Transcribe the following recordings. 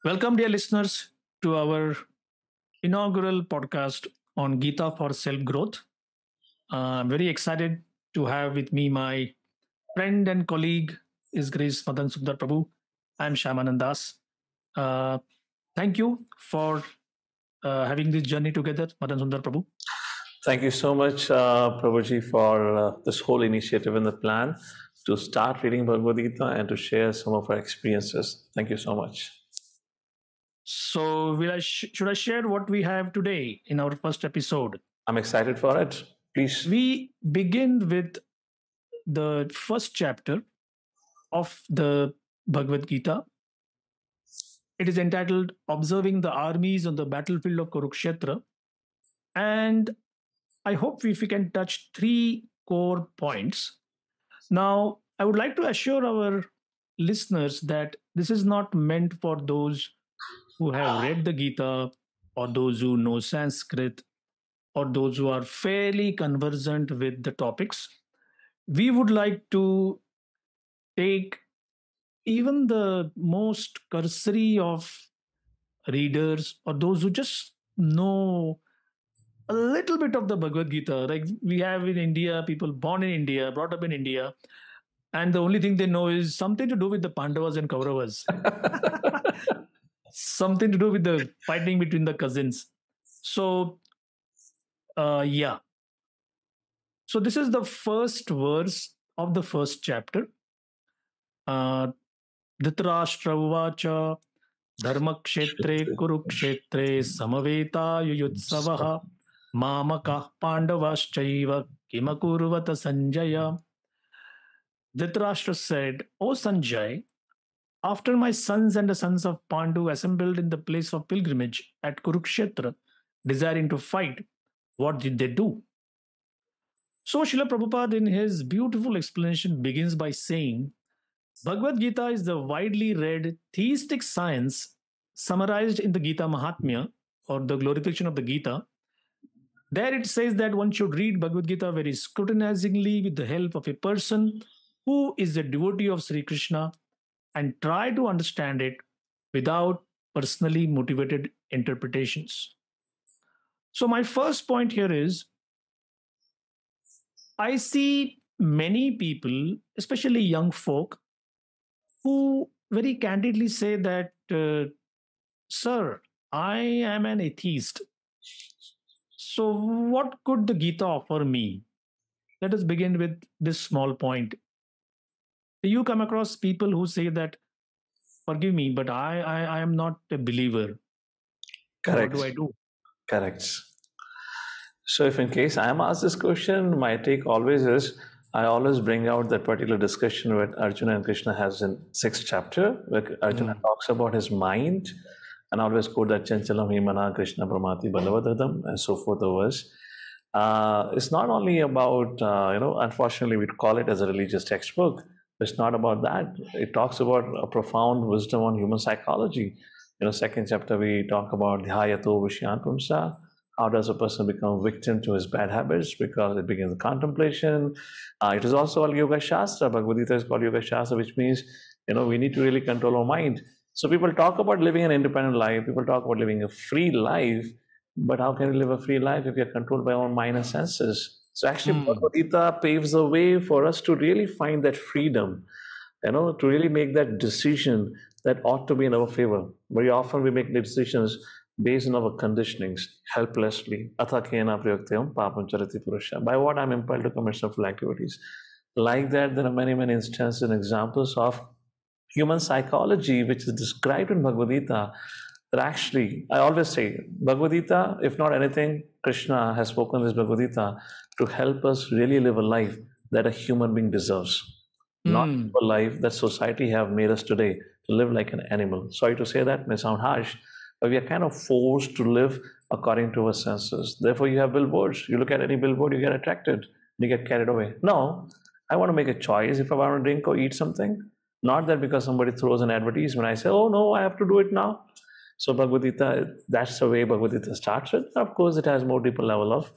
Welcome, dear listeners, to our inaugural podcast on Gita for self growth. I'm very excited to have with me my friend and colleague, His Grace Madan Sundar Prabhu. I'm Shyamanandas. Uh, Thank you for having this journey together, Madan Sundar Prabhu. Thank you so much, Prabhuji, for this whole initiative and the plan to start reading Bhagavad Gita and to share some of our experiences. Thank you so much. So, should I share what we have today in our first episode? I'm excited for it. Please. We begin with the first chapter of the Bhagavad Gita. It is entitled Observing the Armies on the Battlefield of Kurukshetra. And I hope if we can touch three core points. Now, I would like to assure our listeners that this is not meant for those who have read the Gita or those who know Sanskrit or those who are fairly conversant with the topics. We would like to take even the most cursory of readers or those who just know a little bit of the Bhagavad Gita. Like we have in India, people born in India, brought up in India, and the only thing they know is something to do with the Pandavas and Kauravas, something to do with the fighting between the cousins. So, yeah. So this is the first verse of the first chapter. Dhritarashtra uvacha धर्मक्षेत्रे कुरुक्षेत्रे समवेतायुयुत्सवः मामकः पाण्डवाश्चैव किमकुर्वत Sanjaya. Dhritarashtra said, O Sanjay, after my sons and the sons of Pandu assembled in the place of pilgrimage at Kurukshetra, desiring to fight, what did they do? So Srila Prabhupada in his beautiful explanation begins by saying, Bhagavad Gita is the widely read theistic science summarized in the Gita Mahatmya or the glorification of the Gita. There it says that one should read Bhagavad Gita very scrutinizingly with the help of a person who is a devotee of Sri Krishna and try to understand it without personally motivated interpretations. So, my first point here is I see many people, especially young folk, who very candidly say that, Sir, I am an atheist. So, what could the Gita offer me? Let us begin with this small point. Do you come across people who say that, forgive me, but I am not a believer? Correct. What do I do? Correct. So, if in case I am asked this question, my take always is I always bring out that particular discussion that Arjuna and Krishna has in 6th chapter, where Arjuna talks about his mind, and I always quote that Chanchalam Himana Krishna Pramati Balavadradam, and so forth the verse. It's not only about, unfortunately, we call it as a religious textbook. It's not about that. It talks about a profound wisdom on human psychology. 2nd chapter, we talk about Dhyayato Vishyan Pumsa. How does a person become victim to his bad habits? Because it begins with contemplation. It is also called Yoga Shastra. Bhagavad Gita is called Yoga Shastra, which means, we need to really control our mind. So people talk about living an independent life. People talk about living a free life. But how can we live a free life if we are controlled by our mind and senses? So actually, Bhagavad Gita paves the way for us to really find that freedom, to really make that decision that ought to be in our favor. Very often we make decisions based on our conditionings, helplessly. Atha kena prayoktayam papam charati purusha. By what I'm impelled to commit sinful activities. Like that, there are many, many instances and examples of human psychology which is described in Bhagavad Gita. That actually, I always say, Bhagavad Gita, if not anything, Krishna has spoken this Bhagavad Gita to help us really live a life that a human being deserves. Not a life that society have made us today to live like an animal. Sorry to say that, may sound harsh, but we are kind of forced to live according to our senses. Therefore, you have billboards. You look at any billboard, you get attracted, you get carried away. No, I want to make a choice if I want to drink or eat something. Not that because somebody throws an advertisement, I say, oh no, I have to do it now. So Bhagavad Gita, that's the way Bhagavad Gita starts with. Of course, it has more deeper level of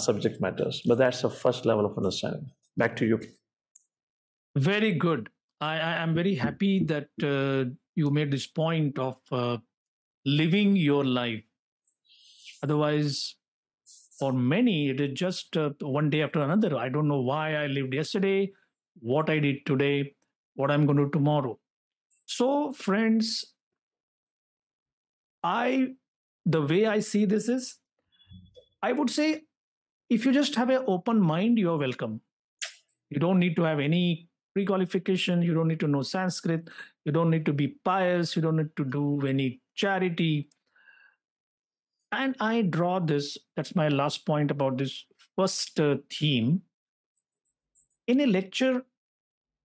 subject matters, but that's the first level of understanding. Back to you. Very good. I am very happy that you made this point of living your life. Otherwise, for many, it is just one day after another. I don't know why I lived yesterday, what I did today, what I'm going to do tomorrow. So, friends, I the way I see this is, I would say, if you just have an open mind, you're welcome. You don't need to have any pre-qualification. You don't need to know Sanskrit. You don't need to be pious. You don't need to do any charity. And I draw this, that's my last point about this first theme. In a lecture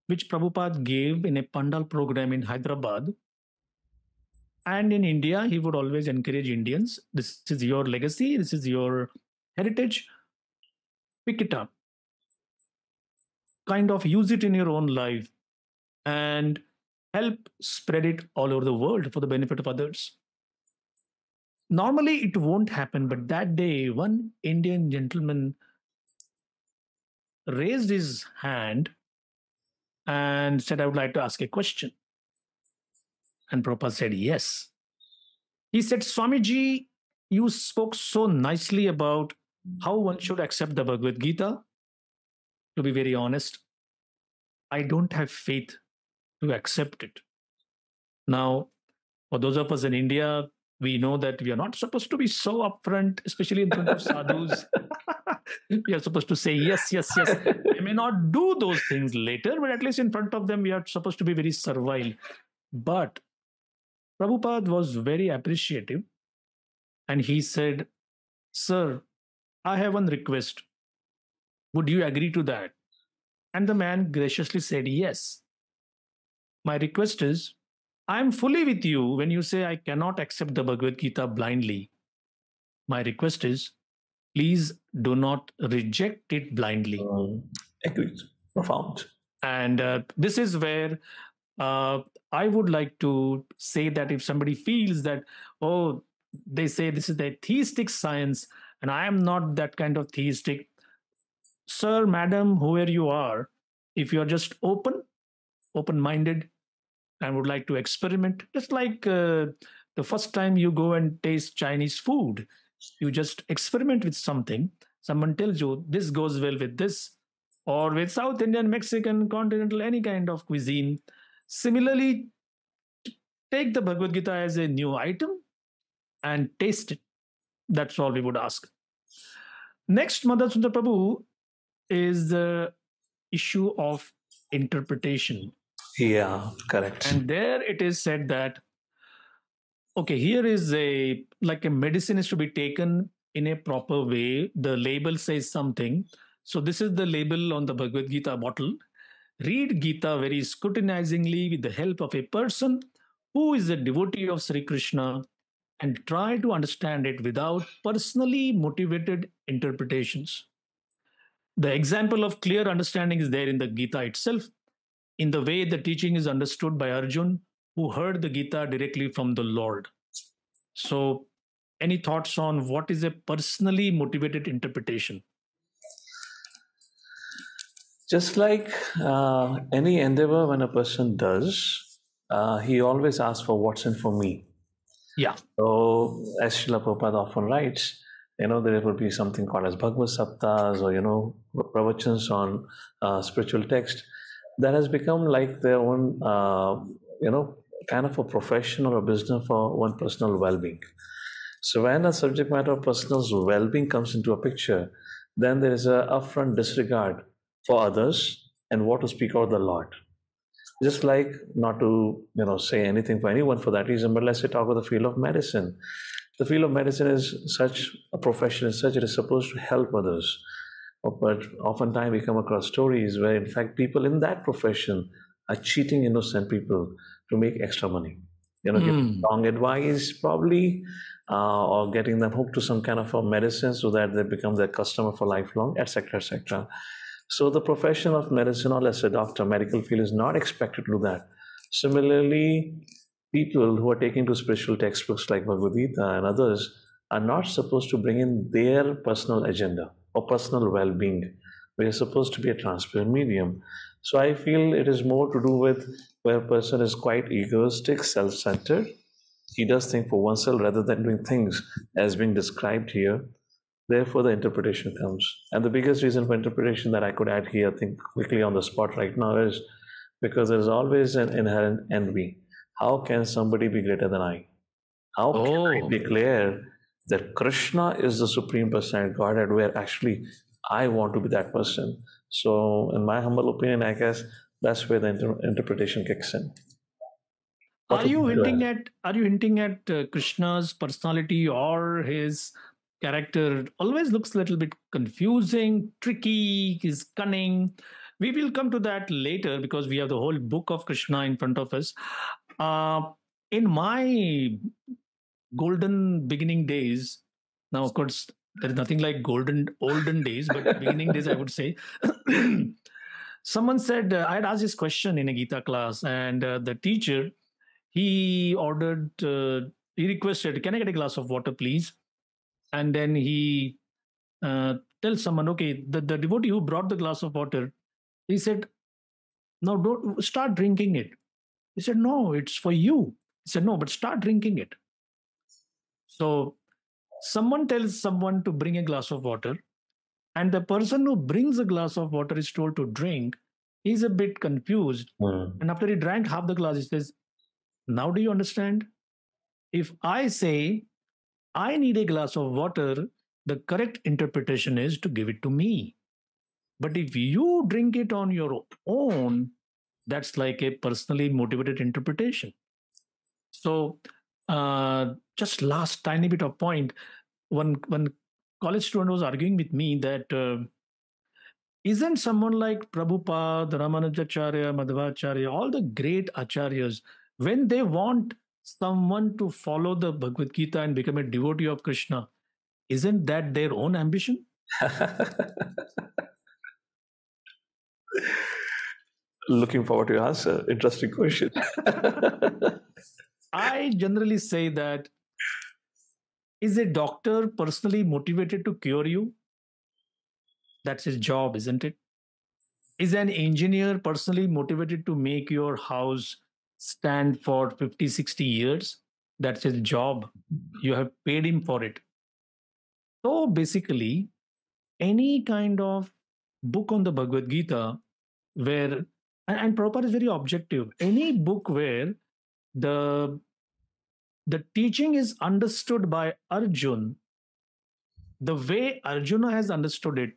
which Prabhupada gave in a Pandal program in Hyderabad, and in India, he would always encourage Indians, this is your legacy, this is your heritage, pick it up, kind of use it in your own life, and help spread it all over the world for the benefit of others. Normally, it won't happen, but that day, one Indian gentleman raised his hand and said, I would like to ask a question. And Prabhupada said, yes. He said, Swamiji, you spoke so nicely about how one should accept the Bhagavad Gita. To be very honest, I don't have faith to accept it. Now, for those of us in India, we know that we are not supposed to be so upfront, especially in front of sadhus. We are supposed to say yes, yes, yes. We may not do those things later, but at least in front of them, we are supposed to be very servile. But Prabhupada was very appreciative, and he said, Sir, I have one request. Would you agree to that? And the man graciously said, Yes. My request is, I am fully with you when you say I cannot accept the Bhagavad Gita blindly. My request is, please do not reject it blindly. Agreed. Profound. And this is where I would like to say that if somebody feels that, oh, they say this is the theistic science, and I am not that kind of theistic, sir, madam, whoever you are, if you're just open minded, and would like to experiment, just like the first time you go and taste Chinese food, you just experiment with something. Someone tells you this goes well with this, or with South Indian, Mexican, continental, any kind of cuisine. Similarly, take the Bhagavad Gita as a new item and taste it. That's all we would ask. Next, Madan Sundar Prabhu, is the issue of interpretation. Yeah, correct. And there it is said that, okay, here is a like a medicine is to be taken in a proper way. The label says something. So this is the label on the Bhagavad Gita bottle. Read Gita very scrutinizingly with the help of a person who is a devotee of Sri Krishna, and try to understand it without personally motivated interpretations. The example of clear understanding is there in the Gita itself, in the way the teaching is understood by Arjun, who heard the Gita directly from the Lord. So, any thoughts on what is a personally motivated interpretation? Just like any endeavor, when a person does, he always asks for what's in for me. Yeah. So, as Srila Prabhupada often writes, there will be something called as Bhagavad Saptas or, pravachans on spiritual text that has become like their own, kind of a profession or a business for one personal well-being. So when a subject matter of personal well-being comes into a picture, then there is a upfront disregard for others and what to speak of the Lord. Just like not to, say anything for anyone for that reason, but let's say talk about the field of medicine. The field of medicine is such a profession as such, it is supposed to help others. But oftentimes we come across stories where, in fact, people in that profession are cheating innocent people to make extra money. Giving wrong advice, probably, or getting them hooked to some kind of a medicine so that they become their customer for lifelong, etc., etc. So the profession of medicine, or let's say doctor, medical field, is not expected to do that. Similarly, people who are taking to spiritual textbooks like Bhagavad Gita and others are not supposed to bring in their personal agenda or personal well-being. We are supposed to be a transparent medium. So I feel it is more to do with where a person is quite egoistic, self-centered. He does think for oneself rather than doing things as being described here. Therefore, the interpretation comes. And the biggest reason for interpretation that I could add here, I think quickly on the spot right now, is because there's always an inherent envy. How can somebody be greater than I? How can I Oh, declare that Krishna is the Supreme Personality Godhead where actually I want to be that person? So, in my humble opinion, I guess that's where the interpretation kicks in. What are would you you hinting add? at Krishna's personality or his character always looks a little bit confusing, tricky, he's cunning. We will come to that later because we have the whole book of Krishna in front of us. Uh, in my golden beginning days, now of course there is nothing like golden olden days, but beginning days I would say. Someone said I had asked this question in a Gita class, and the teacher he ordered, he requested, "Can I get a glass of water, please?" And then he tells someone, "Okay, the devotee who brought the glass of water," he said, "Now don't start drinking it." He said, "No, it's for you." He said, "No, but start drinking it." So someone tells someone to bring a glass of water, and the person who brings a glass of water is told to drink. He's a bit confused. Hmm. And after he drank half the glass, he says, "Now do you understand? If I say I need a glass of water, the correct interpretation is to give it to me. But if you drink it on your own, that's like a personally motivated interpretation." So, just last tiny bit of point. One college student was arguing with me that isn't someone like Prabhupada, Ramanujacharya, Madhvacharya, all the great acharyas, when they want someone to follow the Bhagavad Gita and become a devotee of Krishna, isn't that their own ambition? Looking forward to your answer. Interesting question. I generally say that, is a doctor personally motivated to cure you? That's his job, isn't it? Is an engineer personally motivated to make your house stand for 50, 60 years? That's his job. You have paid him for it. So basically, any kind of book on the Bhagavad Gita where, and Prabhupada is very objective, any book where the the teaching is understood by Arjun the way Arjuna has understood it,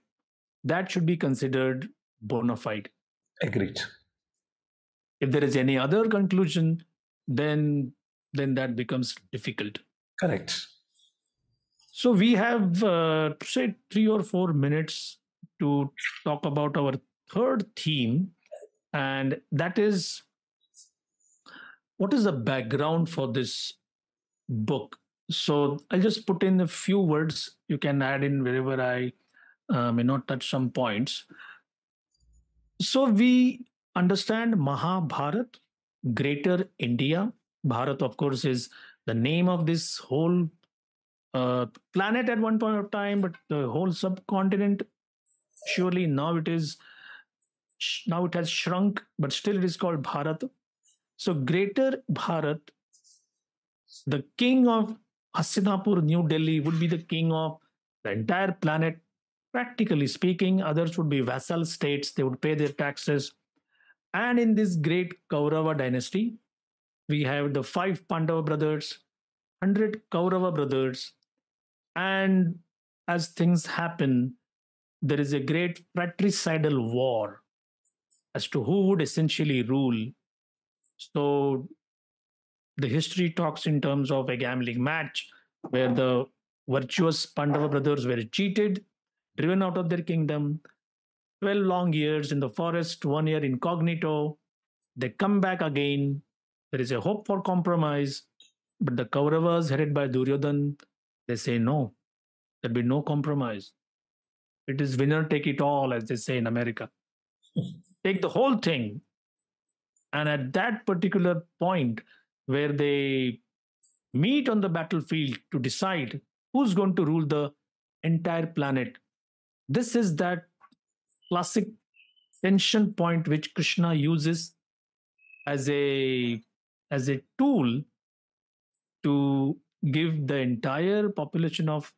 that should be considered bona fide. Agreed. If there is any other conclusion, then then that becomes difficult. Correct. So we have say 3 or 4 minutes to talk about our third theme, and that is, what is the background for this book. So I'll just put in a few words. You can add in wherever I may not touch some points. So we understand Mahabharat, Greater India. Bharat, of course, is the name of this whole planet at one point of time, but the whole subcontinent. Surely now it has shrunk, but still it is called Bharat. So Greater Bharat, the king of Hastinapur, New Delhi, would be the king of the entire planet. Practically speaking, others would be vassal states. They would pay their taxes. And in this great Kaurava dynasty, we have the five Pandava brothers, 100 Kaurava brothers. And as things happen, there is a great fratricidal war as to who would essentially rule. So the history talks in terms of a gambling match where the virtuous Pandava brothers were cheated, driven out of their kingdom, 12 long years in the forest, 1 year incognito. They come back again. There is a hope for compromise, but the Kauravas, headed by Duryodhan, they say no, there'll be no compromise. It is winner take it all, as they say in America. Take the whole thing. And at that particular point where they meet on the battlefield to decide who's going to rule the entire planet, this is that classic tension point which Krishna uses as a tool to give the entire population of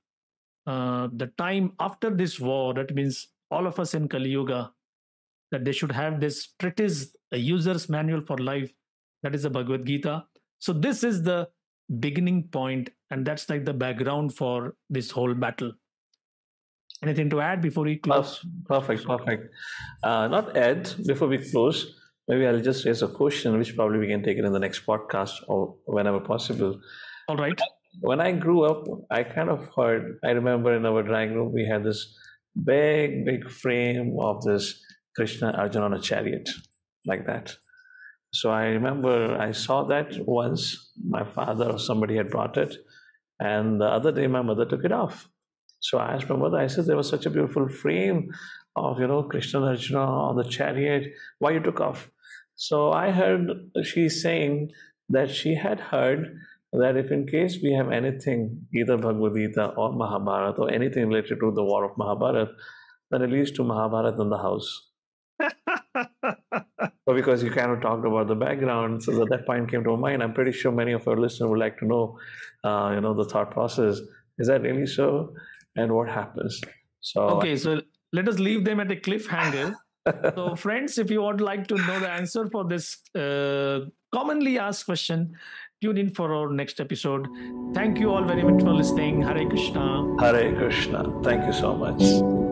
the time after this war. That means all of us in Kali Yuga, that they should have this treatise, a user's manual for life. That is the Bhagavad Gita. So this is the beginning point, and that's like the background for this whole battle. Anything to add before we close? Perfect. Not Ed, before we close, maybe I'll just raise a question, which probably we can take it in the next podcast or whenever possible. All right. When I grew up, I kind of heard, I remember in our drawing room, we had this big frame of this Krishna Arjuna on a chariot, like that. So I remember I saw that once, my father or somebody had brought it, and the other day my mother took it off. So I asked my mother, I said, there was such a beautiful frame of, Krishna and Arjuna on the chariot. Why you took off? So I heard she's saying that she had heard that if in case we have anything, either Bhagavad Gita or Mahabharata or anything related to the war of Mahabharata, then it leads to Mahabharata in the house. But because you kind of talked about the background, so that point came to my mind. I'm pretty sure many of our listeners would like to know, the thought process. Is that really so? And what happens? So let us leave them at a cliffhanger. So friends, if you would like to know the answer for this commonly asked question, tune in for our next episode. Thank you all very much for listening. Hare Krishna. Hare Krishna. Thank you so much.